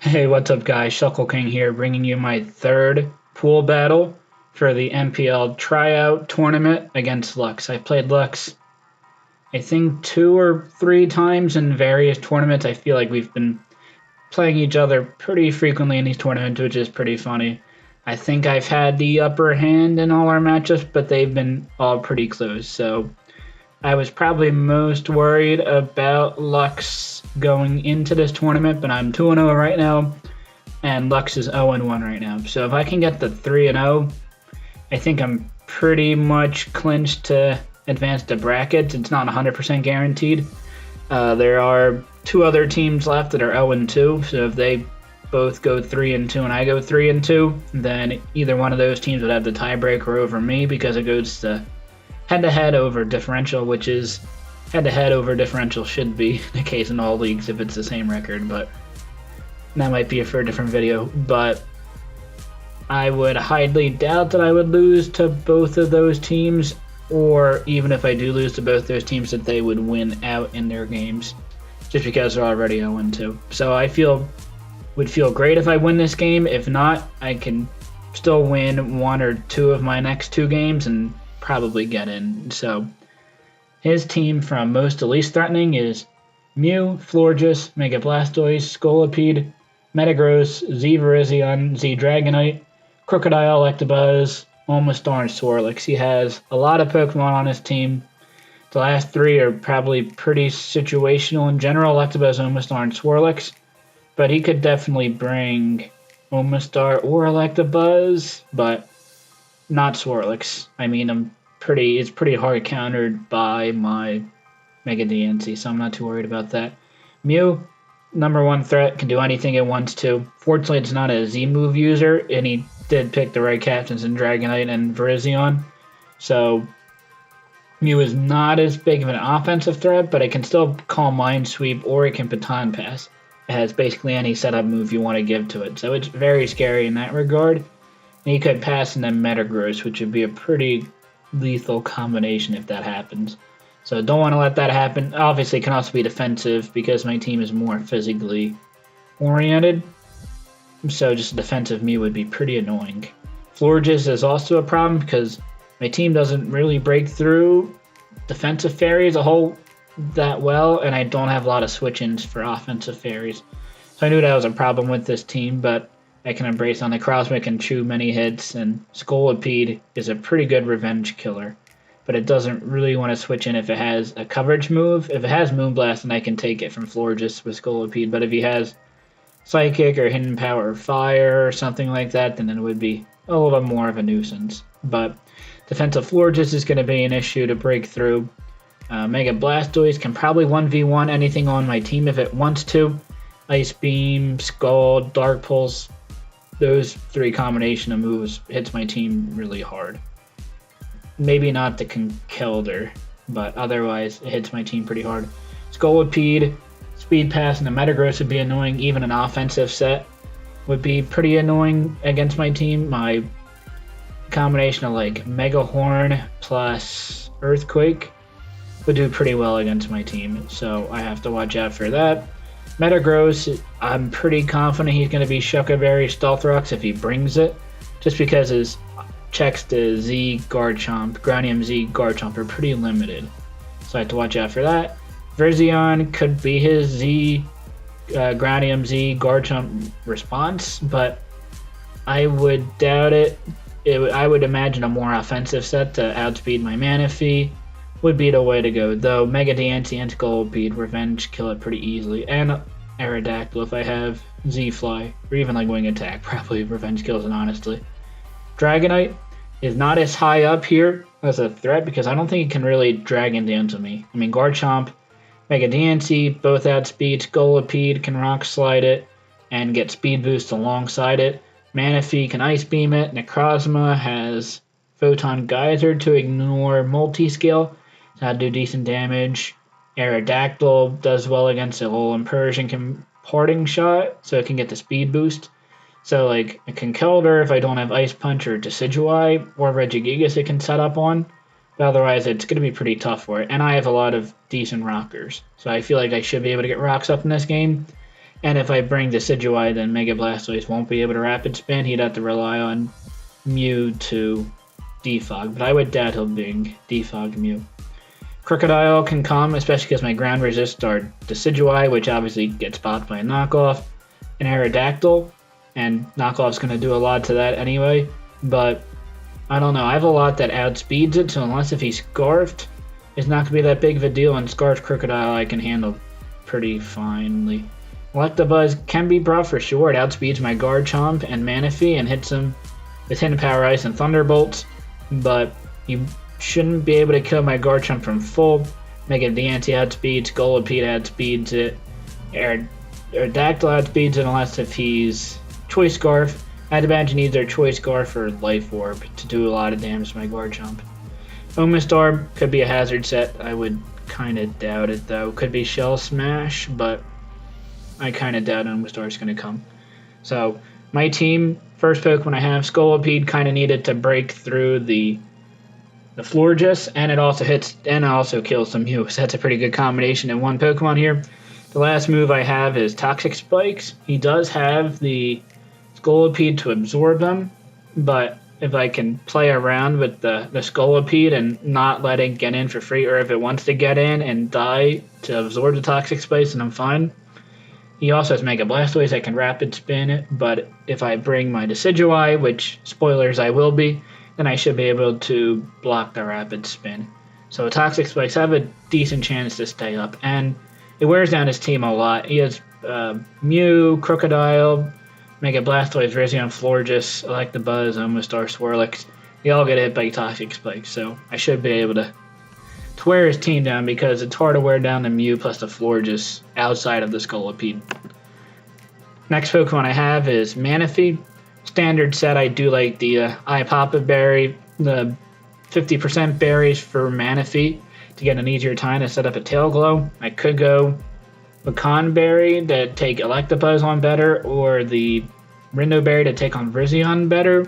Hey, what's up, guys? Shuckle King here, bringing you my third pool battle for the NPL Tryout tournament against Lux. I played Lux, I think, 2 or 3 times in various tournaments. I feel like we've been playing each other pretty frequently in these tournaments, which is pretty funny. I think I've had the upper hand in all our matchups, but they've been all pretty close. So I was probably most worried about Lux going into this tournament, but I'm 2-0 right now and Lux is 0-1 right now. So if I can get the 3-0, I think I'm pretty much clinched to advance to brackets. It's not 100% guaranteed. There are 2 other teams left that are 0-2. So if they both go 3-2 and I go 3-2, then either one of those teams would have the tiebreaker over me because it goes to head-to-head over differential, which is head-to-head over differential should be the case in all leagues if it's the same record, but that might be for a different video. But I would highly doubt that I would lose to both of those teams, or even if I do lose to both those teams, that they would win out in their games, just because they're already 0-2. So I would feel great if I win this game. If not, I can still win 1 or 2 of my next 2 games and probably get in. So his team from most to least threatening is Mew, Florges, Mega Blastoise, Scolipede, Metagross, Z Virizion, Z Dragonite, Crocodile, Electabuzz, Omastar, and Swirlix. He has a lot of Pokemon on his team. The last 3 are probably pretty situational in general, Electabuzz, Omastar, and Swirlix. But he could definitely bring Omastar or Electabuzz, but not Swirlix. I mean, it's pretty hard countered by my Mega DNC, so I'm not too worried about that. Mew, #1 threat, can do anything it wants to. Fortunately, it's not a Z-move user, and he did pick the right captains in Dragonite and Virizion. So Mew is not as big of an offensive threat, but it can still call Mind Sweep, or it can Baton Pass. It has basically any setup move you want to give to it, so it's very scary in that regard. And he could pass and then Metagross, which would be a pretty lethal combination if that happens. So don't want to let that happen. Obviously, it can also be defensive because my team is more physically oriented. So just a defensive Mew would be pretty annoying. Florges is also a problem because my team doesn't really break through defensive fairies a whole that well, and I don't have a lot of switch-ins for offensive fairies. So I knew that was a problem with this team, but I can embrace on the Crosswick and chew many hits, and Scolipede is a pretty good revenge killer. But it doesn't really want to switch in if it has a coverage move. If it has Moonblast, then I can take it from Florges with Scolipede. But if he has Psychic or Hidden Power or Fire or something like that, then it would be a little bit more of a nuisance. But defensive Florges is going to be an issue to break through. Mega Blastoise can probably 1v1 anything on my team if it wants to. Ice Beam, Scald, Dark Pulse, those 3 combination of moves hits my team really hard. Maybe not the Conkeldurr, but otherwise it hits my team pretty hard. Scolipede, Speed Pass, and the Metagross would be annoying. Even an offensive set would be pretty annoying against my team. My combination of like Mega Horn plus Earthquake would do pretty well against my team, so I have to watch out for that. Metagross, I'm pretty confident he's going to be Shucka Berry Stealth Rocks if he brings it, just because his checks to Z Garchomp, Granium Z Garchomp are pretty limited. So I have to watch out for that. Virizion could be his Z Granium Z Garchomp response, but I would doubt it. I would imagine a more offensive set to outspeed my Manaphy would be the way to go, though Mega DNC and Scolipede Revenge kill it pretty easily, and Aerodactyl if I have Z-Fly, or even like Wing Attack, probably Revenge kills it, honestly. Dragonite is not as high up here as a threat because I don't think it can really Dragon Dance with me. I mean, Garchomp, Mega DNC, both outspeed. Scolipede can Rock Slide it and get Speed Boost alongside it. Manaphy can Ice Beam it. Necrozma has Photon Geyser to ignore Multiscale, so that'd do decent damage. Aerodactyl does well against a Alolan Persian Parting Shot, so it can get the Speed Boost. So, like, a Conkeldurr, if I don't have Ice Punch or Decidueye, or Regigigas it can set up on. But otherwise, it's going to be pretty tough for it. And I have a lot of decent rockers. So I feel like I should be able to get rocks up in this game. And if I bring Decidueye, then Mega Blastoise won't be able to Rapid Spin. He'd have to rely on Mew to defog, but I would doubt he'll bring defog Mew. Crocodile can come, especially because my ground resists are Decidueye, which obviously gets blocked by a knockoff, an Aerodactyl, and knockoff's going to do a lot to that anyway, but I don't know. I have a lot that outspeeds it, so unless if he's Scarfed, it's not going to be that big of a deal, and Scarfed Crocodile I can handle pretty finely. Electabuzz can be brought for sure. It outspeeds my Garchomp and Manaphy and hits him with Hidden Power Ice and Thunderbolts, but you shouldn't be able to kill my Garchomp from full. Mega Diancie outspeeds, Scolipede outspeeds it, Aerodactyl outspeeds it unless if he's Choice Scarf. I'd imagine either Choice Scarf or Life Orb to do a lot of damage to my Garchomp. Omastar could be a hazard set. I would kind of doubt it though. Could be Shell Smash, but I kind of doubt Omastar is going to come. So my team, first Pokemon I have, Scolipede, kind of needed to break through the Florges, and it also hits and also kills some Mew. So that's a pretty good combination in one Pokemon here. The last move I have is Toxic Spikes. He does have the Scolipede to absorb them, but if I can play around with the Scolipede and not let it get in for free, or if it wants to get in and die to absorb the Toxic Spikes, then I'm fine. He also has Mega Blastoise, I can Rapid Spin it, but if I bring my Decidueye, which, spoilers, I will be, then I should be able to block the Rapid Spin. So Toxic Spikes have a decent chance to stay up, and it wears down his team a lot. He has Mew, Crocodile, Mega Blastoise, Virizion, Florges, Electabuzz, Omastar, Swirlix. They all get hit by Toxic Spikes, so I should be able to wear his team down because it's hard to wear down the Mew plus the Florges outside of the Scolipede. Next Pokemon I have is Manaphy. Standard set, I do like the Ipapa Berry, the 50% berries for Manaphy to get an easier time to set up a Tail Glow. I could go Pecan Berry to take Electabuzz on better, or the Rindo Berry to take on Virizion better,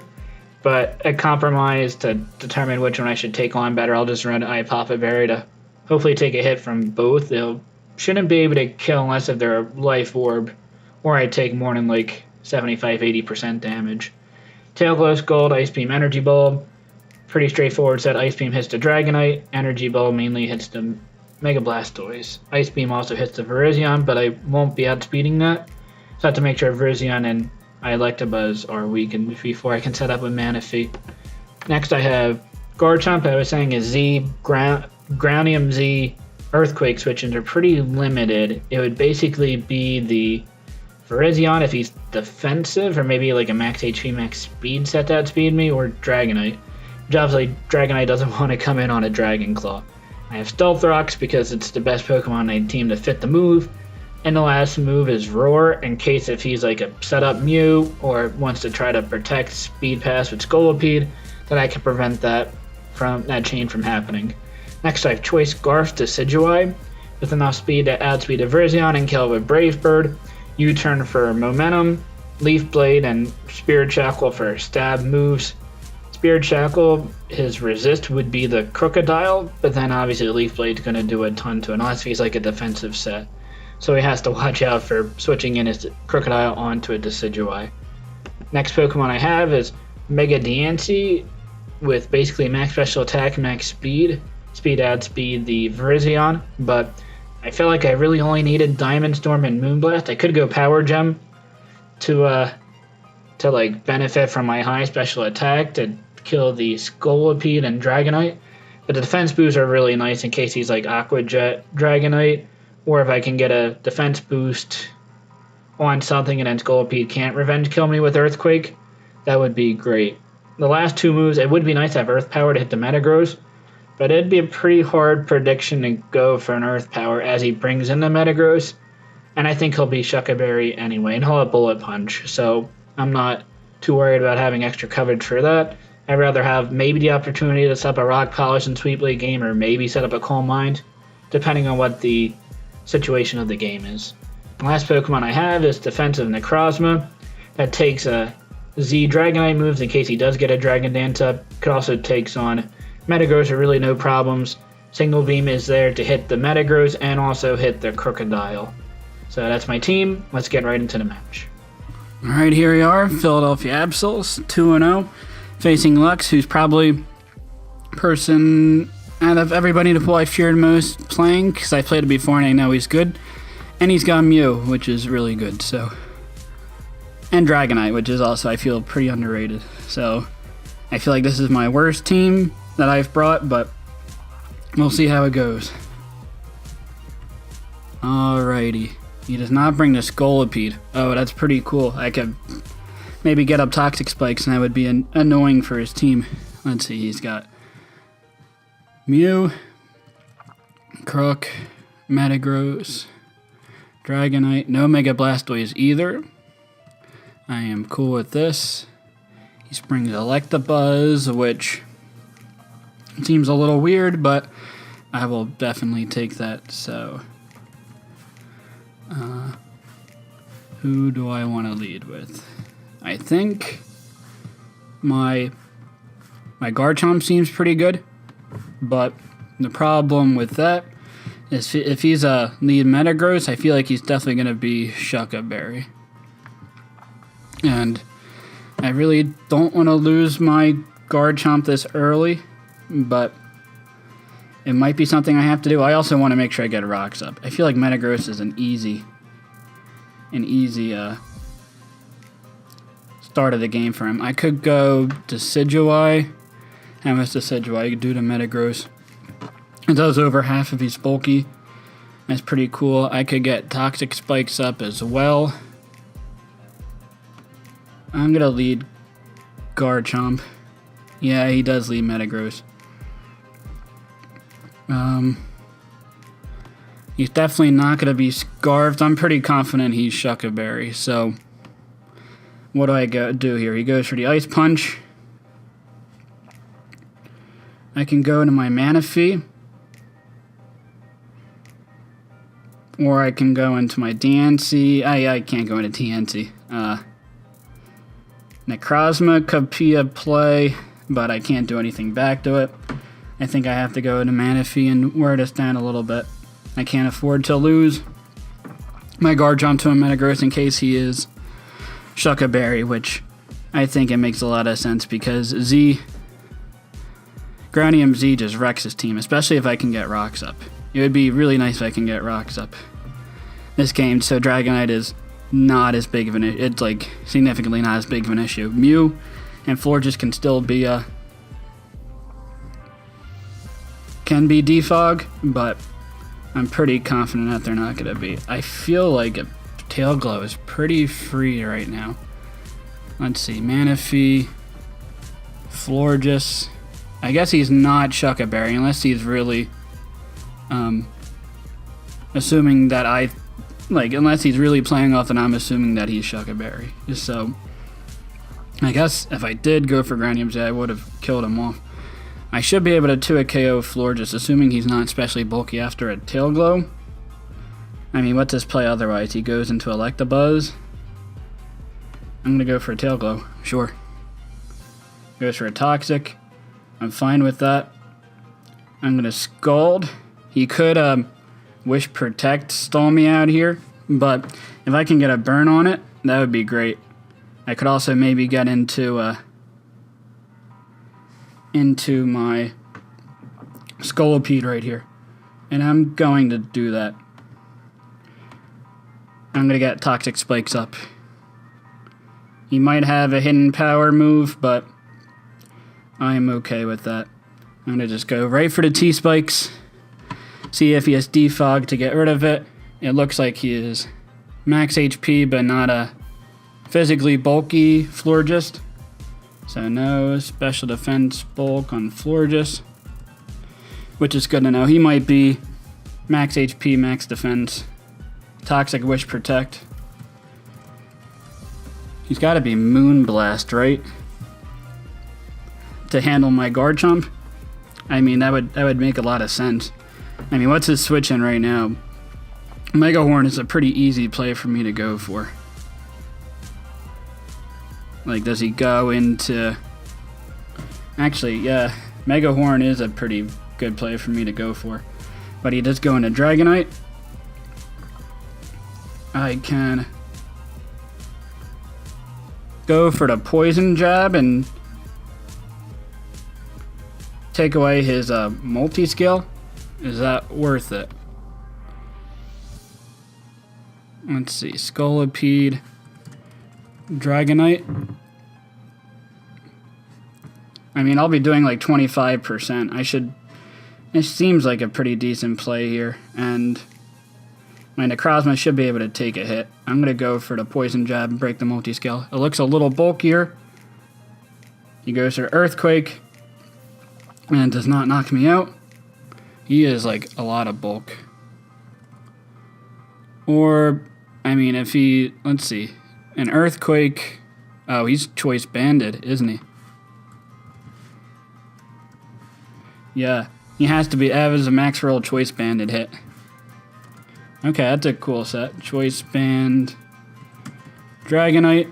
but a compromise to determine which one I should take on better. I'll just run Ipapa Berry to hopefully take a hit from both. They shouldn't be able to kill unless if they're a Life Orb, or I take more than like 75-80% damage. Tail Glow Gold, Ice Beam, Energy Bulb. Pretty straightforward set. Ice Beam hits the Dragonite. Energy Bulb mainly hits the Mega Blastoise. Ice Beam also hits the Virizion, but I won't be outspeeding that. So I have to make sure Virizion and Electabuzz are weakened before I can set up a Manaphy. Next I have Garchomp. I was saying is Z, Groundium Z, Earthquake switch-ins are pretty limited. It would basically be the Virizion if he's defensive, or maybe like a max HP, max speed set to outspeed me, or Dragonite. Which obviously Dragonite doesn't want to come in on a Dragon Claw. I have Stealth Rocks because it's the best Pokemon on my team to fit the move. And the last move is Roar, in case if he's like a setup Mew or wants to try to protect Speed Pass with Scolipede, that I can prevent that chain from happening. Next I have Choice Scarf Decidueye with enough speed to outspeed a Virizion and kill with Brave Bird. U-turn for Momentum, Leaf Blade, and Spirit Shackle for stab moves. Spirit Shackle, his resist would be the Crocodile, but then obviously Leaf Blade's going to do a ton to it, unless he's like a defensive set. So he has to watch out for switching in his Crocodile onto a Decidueye. Next Pokemon I have is Mega Diancie with basically max special attack, max speed. Speed outspeed the Virizion, but I feel like I really only needed Diamond Storm and Moonblast. I could go Power Gem to like benefit from my high special attack to kill the Scolipede and Dragonite. But the defense boosts are really nice in case he's like Aqua Jet Dragonite, or if I can get a defense boost on something and then Scolipede can't revenge kill me with Earthquake, that would be great. The last two moves, it would be nice to have Earth Power to hit the Metagross, but it'd be a pretty hard prediction to go for an Earth Power as he brings in the Metagross, and I think he'll be Shucca Berry anyway, and he'll have Bullet Punch, so I'm not too worried about having extra coverage for that. I'd rather have maybe the opportunity to set up a Rock Polish and Sweet Blade game, or maybe set up a Calm Mind, depending on what the situation of the game is. The last Pokemon I have is Defensive Necrozma. That takes a Z Dragonite moves in case he does get a Dragon Dance up. Could also takes on Metagross are really no problems. Signal Beam is there to hit the Metagross and also hit the Crocodile. So that's my team. Let's get right into the match. All right, here we are, Philadelphia Absols, 2-0, facing Lux, who's probably person out of everybody in the pool I feared most playing, because I played it before and I know he's good. And he's got Mew, which is really good, so. And Dragonite, which is also, I feel, pretty underrated. So, I feel like this is my worst team that I've brought, but we'll see how it goes. Alrighty. He does not bring the Scolipede. Oh, that's pretty cool. I could maybe get up Toxic Spikes, and that would be annoying for his team. Let's see, he's got Mew, Crook, Metagross, Dragonite, no Mega Blastoise either. I am cool with this. He springs Electabuzz, which seems a little weird, but I will definitely take that, so. Who do I want to lead with? I think my Garchomp seems pretty good, but the problem with that is if he's a lead Metagross, I feel like he's definitely going to be Shuca Berry. And I really don't want to lose my Garchomp this early, but it might be something I have to do. I also want to make sure I get Rocks up. I feel like Metagross is an easy start of the game for him. I could go Decidueye. How much Decidueye do to Metagross? It does over half if he's bulky. That's pretty cool. I could get Toxic Spikes up as well. I'm going to lead Garchomp. Yeah, he does lead Metagross. He's definitely not going to be Scarfed. I'm pretty confident he's Shuca Berry. So, what do I do here? He goes for the Ice Punch. I can go into my Manaphy. Or I can go into my DNC. I can't go into TNC. Necrozma could be a play, but I can't do anything back to it. I think I have to go into Manaphy and wear this down a little bit. I can't afford to lose my Garchomp to a Metagross in case he is Shuca Berry, which I think it makes a lot of sense because Groundium Z just wrecks his team, especially if I can get Rocks up. It would be really nice if I can get Rocks up this game, so Dragonite is not as big of an issue. It's like significantly not as big of an issue. Mew and Florges can still be defog, but I'm pretty confident that they're not going to be. I feel like a Tail Glow is pretty free right now. Let's see, Manaphy, Florges. I guess he's not Shuca Berry unless he's really assuming that unless he's really playing off and I'm assuming that he's Shuca Berry. So I guess if I did go for Groundium Z, I would have killed him off. I should be able to 2-hit KO Florges, assuming he's not especially bulky after a Tail Glow. I mean, what's his play otherwise? He goes into Electabuzz. I'm going to go for a Tail Glow. Sure. Goes for a Toxic. I'm fine with that. I'm going to Scald. He could Wish Protect stall me out here, but if I can get a burn on it, that would be great. I could also maybe get into my Scolipede right here. And I'm going to do that. I'm going to get Toxic Spikes up. He might have a hidden power move, but I am okay with that. I'm going to just go right for the T-Spikes. See if he has Defog to get rid of it. It looks like he is max HP, but not a physically bulky Florges. So no special defense bulk on Florges, which is good to know. He might be max HP, max defense, Toxic Wish Protect. He's got to be Moonblast, right? To handle my Garchomp. I mean, that would make a lot of sense. I mean, what's his switch in right now? Mega Horn is a pretty easy play for me to go for. Like, does he go into... Actually, yeah, Mega Horn is a pretty good play for me to go for. But he does go into Dragonite. I can go for the poison jab and take away his multi-skill. Is that worth it? Let's see, Scolipede, Dragonite. I mean, I'll be doing like 25%. It seems like a pretty decent play here, and my Necrozma should be able to take a hit. I'm going to go for the Poison Jab and break the multi-skill. It looks a little bulkier. He goes for Earthquake and does not knock me out. He is like a lot of bulk. Or, I mean, if he, let's see, an Earthquake. Oh, he's Choice Banded, isn't he? Yeah, he has to be as a max roll Choice Banded hit. Okay, that's a cool set. Choice Band, Dragonite,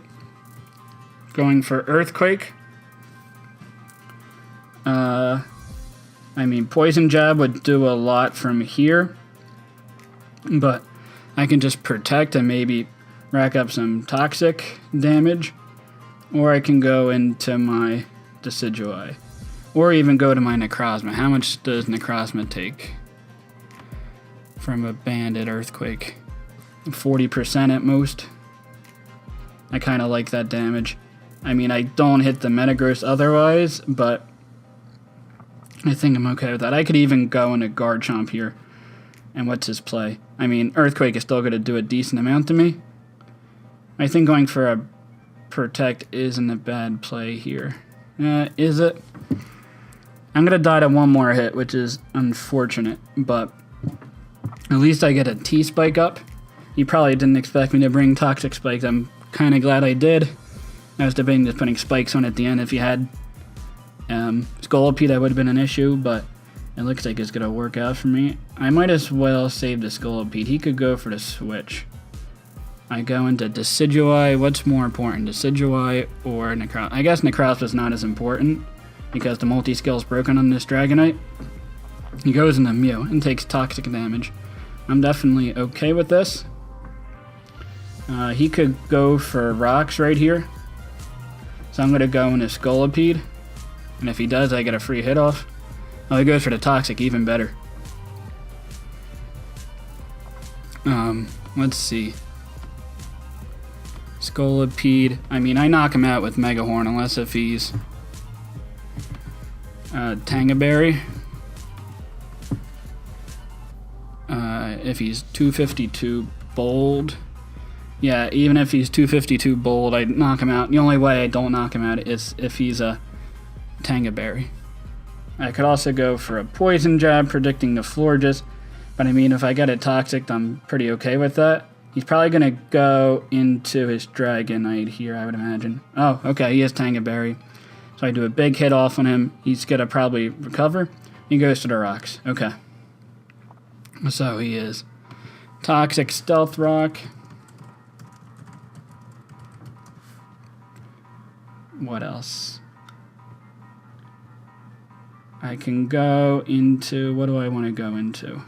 going for Earthquake. I mean, Poison Jab would do a lot from here, but I can just protect and maybe rack up some toxic damage, or I can go into my Decidueye, or even go to my Necrozma. How much does Necrozma take from a Banded Earthquake? 40% at most. I kind of like that damage. I mean, I don't hit the Metagross otherwise, but I think I'm okay with that. I could even go into Garchomp here. And what's his play? I mean, Earthquake is still going to do a decent amount to me. I think going for a Protect isn't a bad play here. Is it? I'm going to die to one more hit, which is unfortunate, but at least I get a T-Spike up. You probably didn't expect me to bring Toxic Spikes. I'm kind of glad I did. I was debating just putting Spikes on at the end. If you had Scolipede, that would have been an issue, but it looks like it's going to work out for me. I might as well save the Scolipede. He could go for the switch. I go into Decidueye. What's more important, Decidueye or Necrozma? I guess Necrozma is not as important because the multi-skill is broken on this Dragonite. He goes into Mew and takes toxic damage. I'm definitely okay with this. He could go for rocks right here. So I'm going to go into Scolipede. And if he does, I get a free hit off. Oh, he goes for the toxic, even better. Let's see. Scolipede. I mean, I knock him out with Mega Horn unless if he's Tangaberry. If he's 252 bold. Yeah, even if he's 252 bold, I knock him out. The only way I don't knock him out is if he's a Tangaberry. I could also go for a Poison Jab, predicting the Florges. But I mean, if I get it Toxic, I'm pretty okay with that. He's probably going to go into his Dragonite here, I would imagine. Oh, okay, he has Tangaberry. So I do a big hit off on him. He's going to probably recover. He goes to the rocks. Okay. So he is Toxic Stealth Rock. What else? I can go into... What do I want to go into?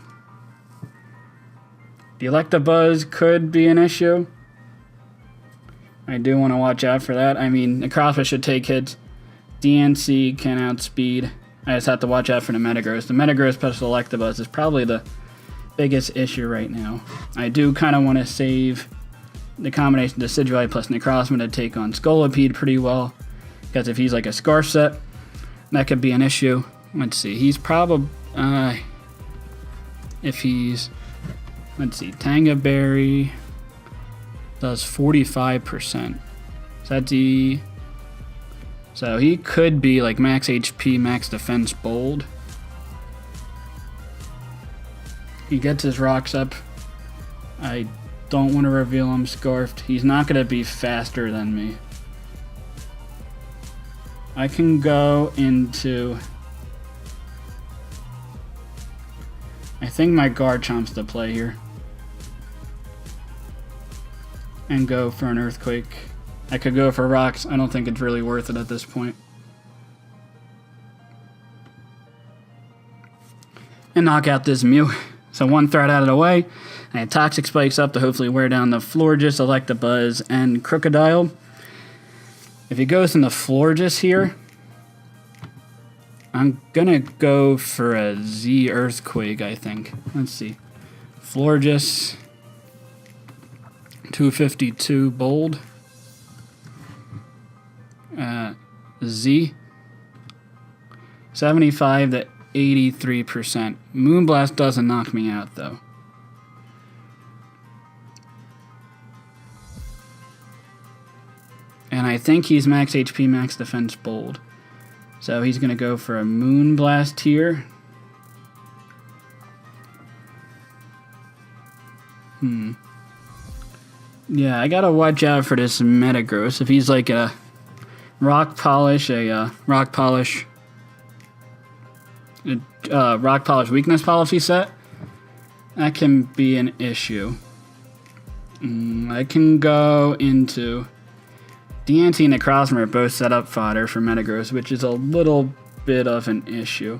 The Electabuzz could be an issue. I do want to watch out for that. I mean, Necrozma should take hits. DNC can outspeed. I just have to watch out for the Metagross. The Metagross plus the Electabuzz is probably the biggest issue right now. I do kind of want to save the combination of Decidueye plus Necrozma to take on Scolipede pretty well. Because if he's like a Scarf set, that could be an issue. Let's see. He's probably... if he's... Let's see. Tangaberry does 45%. So that's the... So he could be like max HP, max defense bold. He gets his rocks up. I don't want to reveal him Scarfed. He's not going to be faster than me. I can go into... I think my Garchomp's the play here. And go for an Earthquake. I could go for rocks. I don't think it's really worth it at this point. And knock out this Mew. So one threat out of the way. I had Toxic Spikes up to hopefully wear down the Florges, Electabuzz, and Crocodile. If he goes in the Florges here, I'm gonna go for a Z Earthquake, I think. Let's see. Florges, 252 bold. Z, 75 to 83%. Moonblast doesn't knock me out, though. And I think he's max HP, max defense bold. So he's going to go for a Moonblast here. Yeah, I got to watch out for this Metagross. If he's like a Rock Polish weakness policy set, that can be an issue. I can go into DNT and Necrozma are both set up fodder for Metagross, which is a little bit of an issue.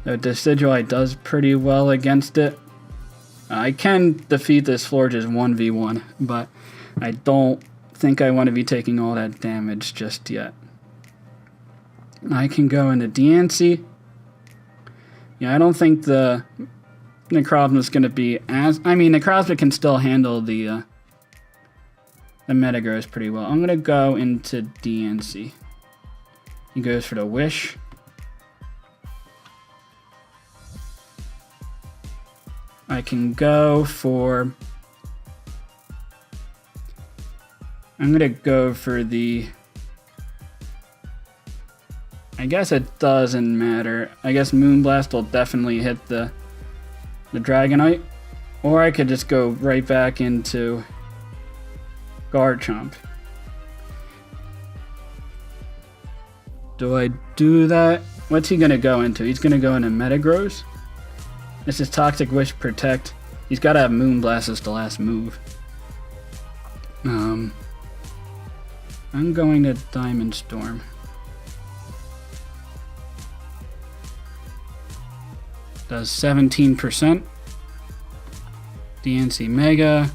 The Decidueye does pretty well against it. I can defeat this Florges 1v1, but I don't think I want to be taking all that damage just yet. I can go into DNC. Yeah, I don't think the Necrozma is going to be as... I mean, Necrozma can still handle the Metagross pretty well. I'm going to go into DNC. He goes for the Wish. I can go for... I'm going to go for the... I guess it doesn't matter. I guess Moonblast will definitely hit the Dragonite. Or I could just go right back into Garchomp. Do I do that? What's he going to go into? He's going to go into Metagross. This is Toxic Wish Protect. He's got to have Moonblast as the last move. I'm going to Diamond Storm. Does 17%. DNC Mega.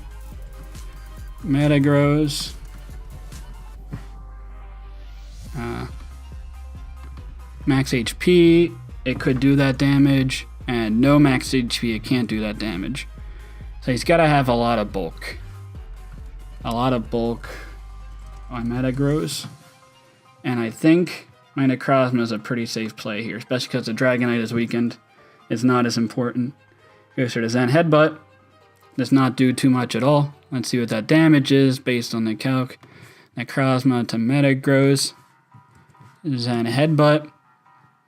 Metagross. Max HP. It could do that damage. And no max HP, it can't do that damage. So he's got to have a lot of bulk. A lot of bulk on Metagross. And I think my Necrozma is a pretty safe play here, especially because the Dragonite is weakened. It's not as important. Goes for the Zen Headbutt. Does not do too much at all. Let's see what that damage is based on the calc. Necrozma to Metagross. Zen Headbutt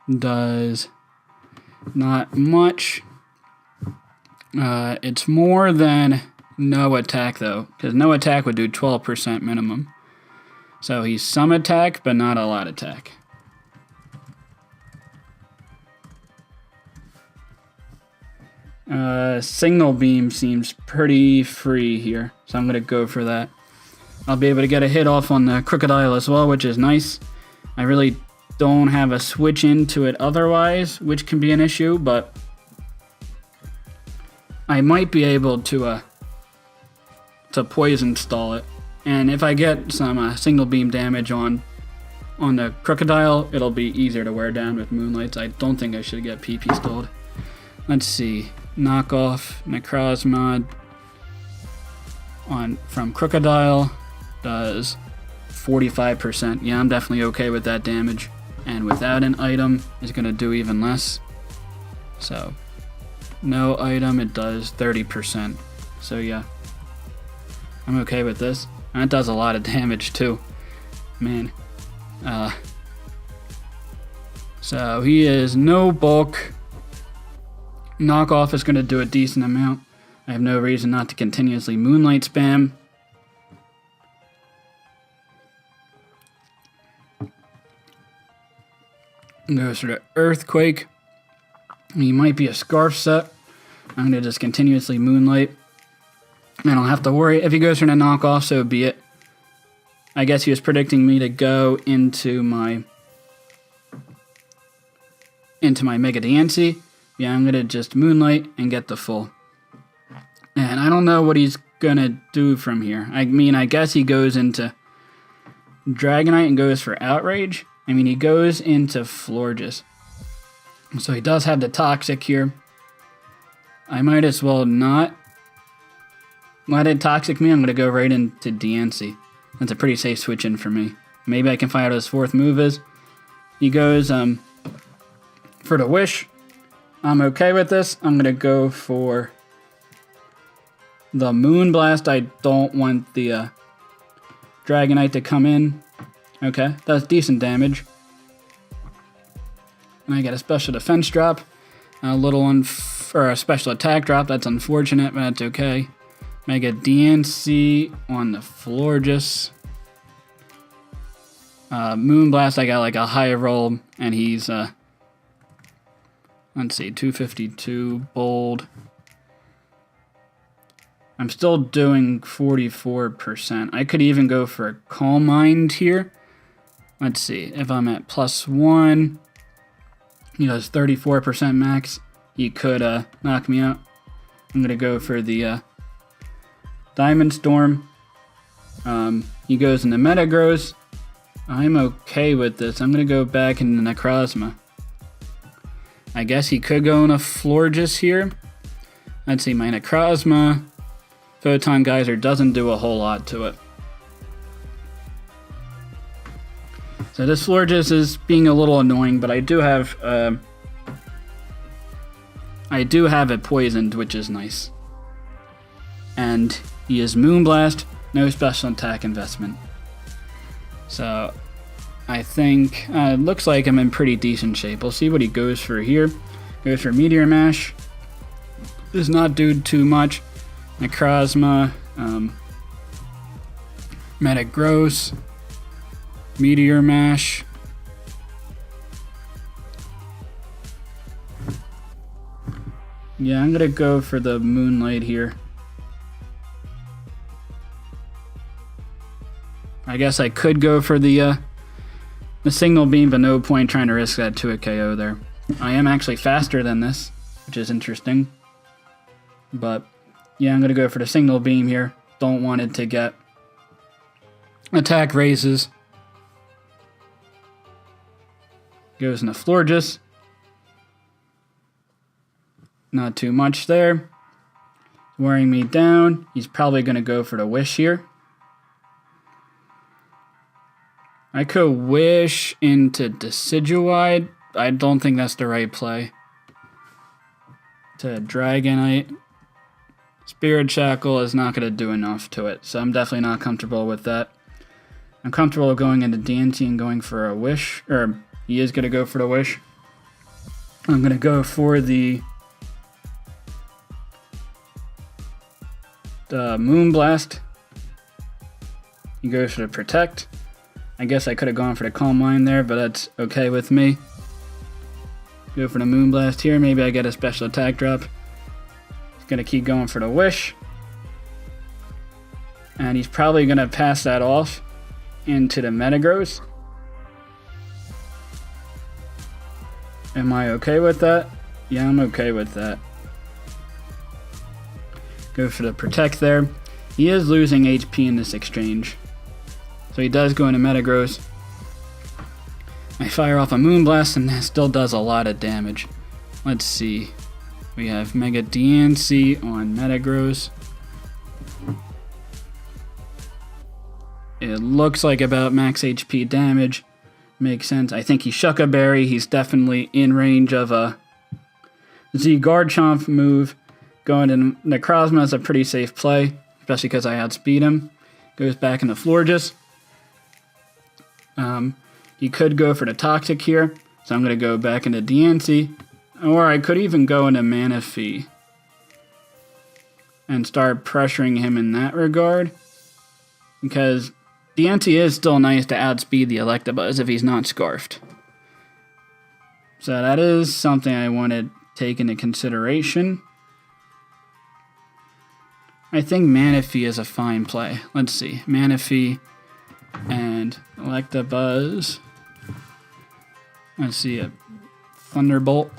does not much. It's more than no attack though, because no attack would do 12% minimum. So he's some attack, but not a lot attack. Signal Beam seems pretty free here, so I'm going to go for that. I'll be able to get a hit off on the Crocodile as well, which is nice. I really don't have a switch into it otherwise, which can be an issue, but I might be able to Poison Stall it. And if I get some Signal Beam damage on the Crocodile, it'll be easier to wear down with Moonlights. I don't think I should get PP stalled. Let's see. Knockoff Necrozma from Crocodile does 45%. Yeah, I'm definitely okay with that damage. And without an item, it's going to do even less. So, no item, it does 30%. So yeah, I'm okay with this. And it does a lot of damage too. Man. So he is no bulk. Knockoff is going to do a decent amount. I have no reason not to continuously Moonlight spam. Goes for the Earthquake. He might be a Scarf set. I'm going to just continuously Moonlight. And I'll have to worry. If he goes for a knockoff, so be it. I guess he was predicting me to go into my Mega Diancie. Yeah, I'm going to just Moonlight and get the full. And I don't know what he's gonna do from here. I mean, I guess he goes into Dragonite and goes for Outrage. I mean, he goes into Florges. So he does have the Toxic here. I might as well not let it Toxic me. I'm going to go right into DNC. That's a pretty safe switch in for me. Maybe I can find out what his fourth move is. He goes for the Wish. I'm okay with this. I'm going to go for the Moonblast. I don't want the Dragonite to come in. Okay, that's decent damage. And I get a special defense drop. A little or a special attack drop. That's unfortunate, but that's okay. Mega DNC on the Florges. Moonblast, I got like a high roll, and he's, let's see, 252, bold. I'm still doing 44%. I could even go for a Calm Mind here. Let's see, if I'm at +1, he does 34% max. He could knock me out. I'm going to go for the Diamond Storm. He goes into Metagross. I'm okay with this. I'm going to go back into Necrozma. I guess he could go in a Florges here. Let's see, my Necrozma Photon Geyser doesn't do a whole lot to it. So this Florges is being a little annoying, but I do have it poisoned, which is nice. And he is Moonblast, no special attack investment. So I think it looks like I'm in pretty decent shape. We'll see what he goes for here. Goes for Meteor Mash. Does not do too much. Necrozma, Metagross, Meteor Mash. Yeah, I'm gonna go for the Moonlight here. I guess I could go for the Signal Beam, but no point trying to risk that to a KO there. I am actually faster than this, which is interesting. But yeah, I'm gonna go for the Signal Beam here. Don't want it to get attack raises. Goes into Florges. Not too much there. Wearing me down. He's probably going to go for the Wish here. I could Wish into Decidueye. I don't think that's the right play. To Dragonite. Spirit Shackle is not going to do enough to it, so I'm definitely not comfortable with that. I'm comfortable going into DNT and going for a Wish, or he is going to go for the Wish. I'm going to go for the Moonblast. He goes for the Protect. I guess I could have gone for the Calm Mind there, but that's okay with me. Go for the Moonblast here. Maybe I get a special attack drop. He's going to keep going for the Wish. And he's probably going to pass that off into the Metagross. Am I okay with that? Yeah, I'm okay with that. Go for the Protect there. He is losing HP in this exchange. So he does go into Metagross. I fire off a Moonblast and that still does a lot of damage. Let's see. We have Mega DNC on Metagross. It looks like about max HP damage. Makes sense. I think he's Shucka Berry. He's definitely in range of a Z Garchomp move. Going to Necrozma is a pretty safe play, especially because I outspeed him. Goes back into Florges. He could go for the Toxic here, so I'm going to go back into DNC. Or I could even go into Manaphy and start pressuring him in that regard. Because DNC is still nice to outspeed the Electabuzz if he's not Scarfed. So that is something I want to take into consideration. I think Manaphy is a fine play. Let's see. Manaphy and Electabuzz. Let's see. A Thunderbolt.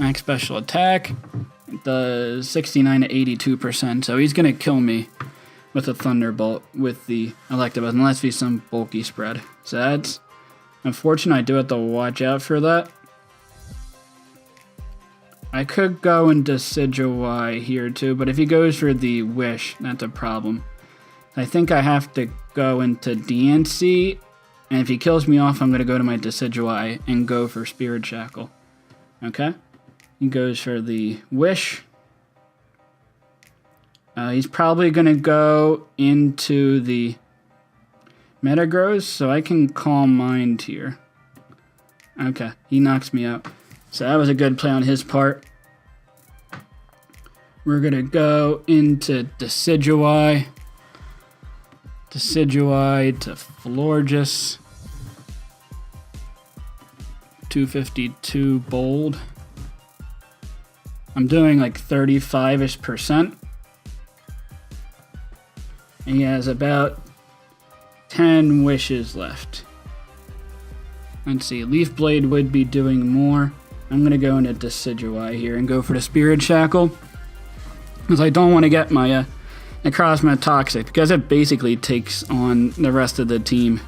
Max special attack. It does 69 to 82%. So he's going to kill me with a Thunderbolt with the Electabuzz, unless he's some bulky spread. So that's unfortunate. I do have to watch out for that. I could go into Decidueye here too, but if he goes for the Wish, that's a problem. I think I have to go into DNC, and if he kills me off, I'm going to go to my Decidueye and go for Spirit Shackle. Okay? He goes for the Wish. He's probably going to go into the Metagross, so I can Calm Mind here. Okay, he knocks me out. So that was a good play on his part. We're going to go into Decidueye. Decidueye to Florges. 252 bold. I'm doing like 35-ish%. And he has about 10 wishes left. Let's see, Leaf Blade would be doing more. I'm going to go into Decidueye here and go for the Spirit Shackle. Because I don't want to get my Necrozma Toxic, because it basically takes on the rest of the team.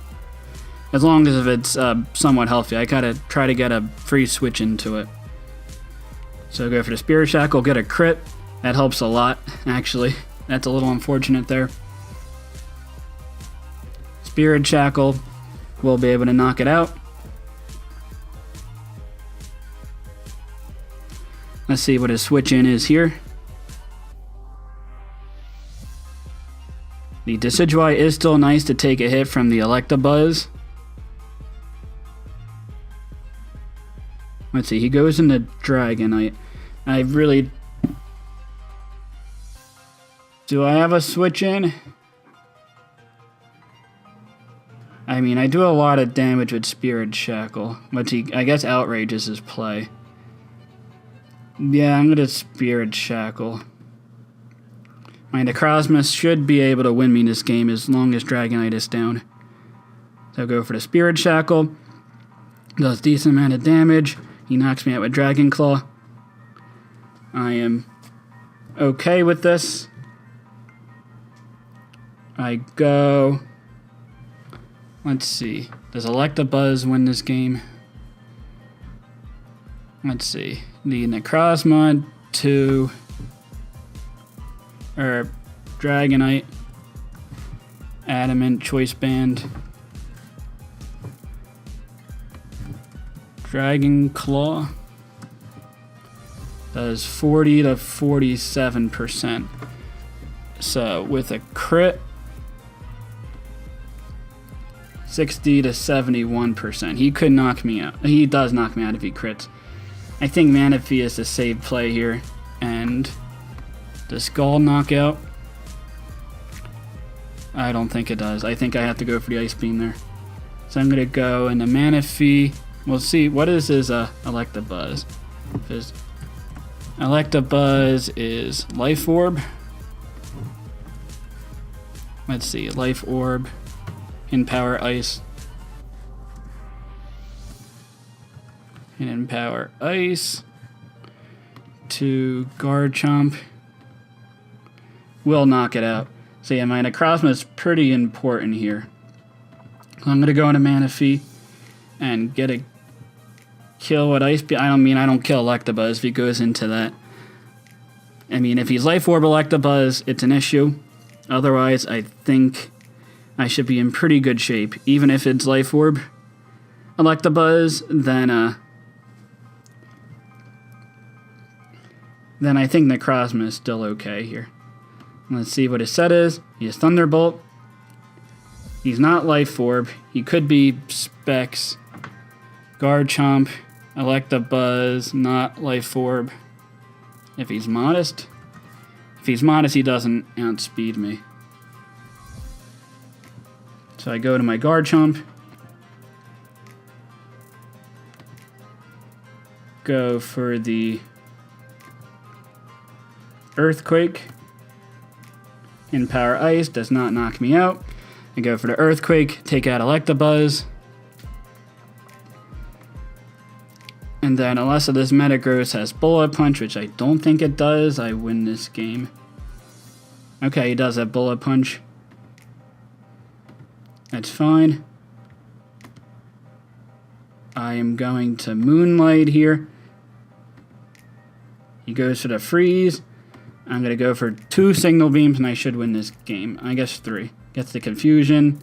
As long as if it's somewhat healthy. I gotta try to get a free switch into it. So go for the Spirit Shackle, get a crit. That helps a lot, actually. That's a little unfortunate there. Spirit Shackle will be able to knock it out. Let's see what his switch in is here. The Decidueye is still nice to take a hit from the Electabuzz. Let's see, he goes into Dragonite. I really... Do I have a switch in? I mean, I do a lot of damage with Spirit Shackle. But I guess Outrage is his play. Yeah, I'm going to Spirit Shackle. My Necrozma should be able to win me this game as long as Dragonite is down. So I'll go for the Spirit Shackle. Does decent amount of damage. He knocks me out with Dragon Claw. I am okay with this. I go... Let's see. Does Electabuzz win this game? Let's see. The Necrozma to... Dragonite. Adamant Choice Band. Dragon Claw. Does 40 to 47%. So with a crit, 60 to 71%. He could knock me out. He does knock me out if he crits. I think Manaphy is the safe play here. And the Skull knockout? I don't think it does. I think I have to go for the Ice Beam there. So I'm going to go into Manaphy. We'll see. What is his Electabuzz? His Electabuzz is Life Orb. Let's see. Life Orb. Empower Ice. And Empower Ice. To Garchomp. Will knock it out. So yeah, my Necrozma is pretty important here. So I'm going to go into Manaphy and get a kill with Ice Beam. I don't kill Electabuzz if he goes into that. I mean, if he's Life Orb Electabuzz, it's an issue. Otherwise, I think I should be in pretty good shape. Even if it's Life Orb Electabuzz, then I think Necrozma is still okay here. Let's see what his set is. He has Thunderbolt. He's not Life Orb. He could be Specs. Garchomp. Electabuzz. Not Life Orb. If he's modest. If he's modest, he doesn't outspeed me. So I go to my Garchomp. Go for the Earthquake. Empower Ice does not knock me out. I go for the Earthquake, take out Electabuzz. And And then unless this Metagross has Bullet Punch, which I don't think it does, I win this game. Okay, he does have Bullet Punch. That's fine. I am going to Moonlight here. He goes for the Freeze. I'm going to go for 2 Signal Beams, and I should win this game. I guess 3. Gets the Confusion.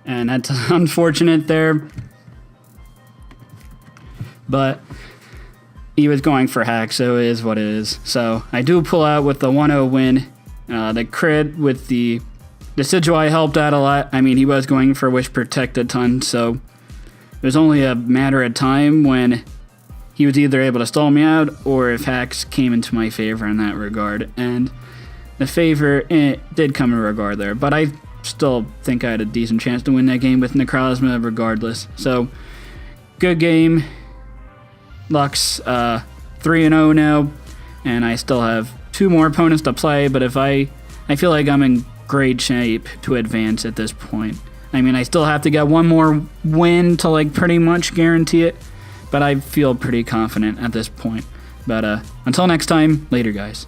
And that's unfortunate there. But he was going for hack, so it is what it is. So I do pull out with the 1-0 win. The crit with the Decidueye helped out a lot. I mean, he was going for Wish Protect a ton, so it was only a matter of time when he was either able to stall me out or if hacks came into my favor in that regard. And the favor did come in regard there, but I still think I had a decent chance to win that game with Necrozma regardless. So, good game. Lux 3-0 now, and I still have 2 more opponents to play, but if I feel like I'm in great shape to advance at this point. I mean, I still have to get 1 more win to like pretty much guarantee it, but I feel pretty confident at this point. But until next time, later guys.